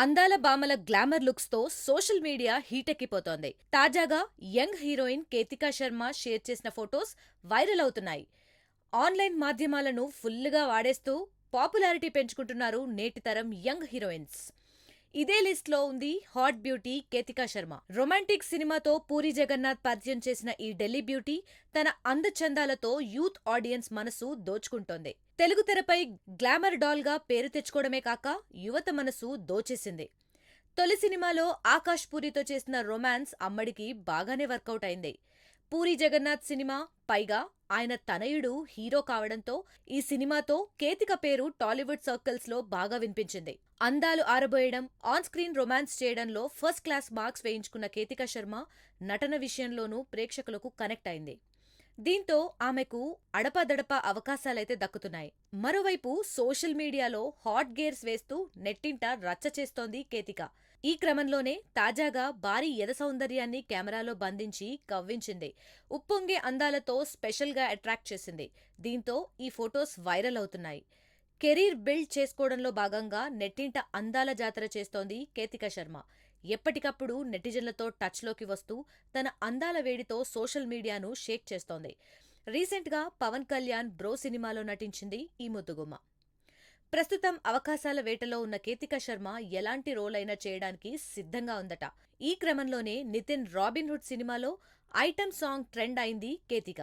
అందాల భామల glamour looks తో social media హీటెక్కిపోతోంది. తాజాగా young heroine Ketika Sharma share చేసిన ఫొటోస్ వైరల్ అవుతున్నాయి. ఆన్లైన్ మాధ్యమాలను ఫుల్లుగా వాడేస్తూ పాపులారిటీ పెంచుకుంటున్నారు నేటి తరం యంగ్ హీరోయిన్స్. ఇదే లిస్ట్ లో ఉంది hot beauty Ketika Sharma. Romantic సినిమాతో పూరి జగన్నాథ్ పరిచయం చేసిన ఈ ఢిల్లీ బ్యూటీ తన అందచందాలతో యూత్ ఆడియన్స్ మనసు దోచుకుంటోంది. తెలుగు తెరపై గ్లామర్ డాల్ గా పేరు తెచ్చుకోవడమే కాక యువత మనసు దోచేసింది. తొలి సినిమాలో ఆకాష్ పూరితో చేసిన రొమాన్స్ అమ్మడికి బాగానే వర్కౌట్ అయింది. పూరి జగన్నాథ్ సినిమా, పైగా ఆయన తనయుడు హీరో కావడంతో ఈ సినిమాతో కేతిక పేరు టాలీవుడ్ సర్కిల్స్ లో బాగా వినిపించింది. అందాలు ఆరబోయడం, ఆన్ స్క్రీన్ రొమాన్స్ చేయడంలో ఫస్ట్ క్లాస్ మార్క్స్ వేయించుకున్న కేతిక శర్మ నటన విషయంలోనూ ప్రేక్షకులకు కనెక్ట్ అయింది. దీంతో ఆమెకు అడపాదడపా అవకాశాలైతే దక్కుతున్నాయి. మరోవైపు సోషల్ మీడియాలో హాట్ గేర్స్ వేస్తూ నెట్టింట రచ్చ చేస్తోంది కేతిక. ఈ క్రమంలోనే తాజాగా భారీ యద సౌందర్యాన్ని కెమెరాలో బంధించి కవ్వించింది. ఉప్పొంగే అందాలతో స్పెషల్ గా అట్రాక్ట్ చేసింది. దీంతో ఈ ఫొటోస్ వైరల్ అవుతున్నాయి. కెరీర్ బిల్డ్ చేసుకోవడంలో భాగంగా నెట్టింట అందాల జాతర చేస్తోంది కేతిక శర్మ. ఎప్పటికప్పుడు నెటిజన్లతో టచ్లోకి వస్తూ తన అందాల వేడితో సోషల్ మీడియాను షేక్ చేస్తోంది. రీసెంట్ గా పవన్ కళ్యాణ్ బ్రో సినిమాలో నటించింది ఈ ముద్దుగుమ్మ. ప్రస్తుతం అవకాశాల వేటలో ఉన్న కేతిక శర్మ ఎలాంటి రోల్ అయినా చేయడానికి సిద్ధంగా ఉందట. ఈ క్రమంలోనే నితిన్ రాబిన్ హుడ్ సినిమాలో ఐటమ్ సాంగ్ ట్రెండ్ అయింది కేతిక.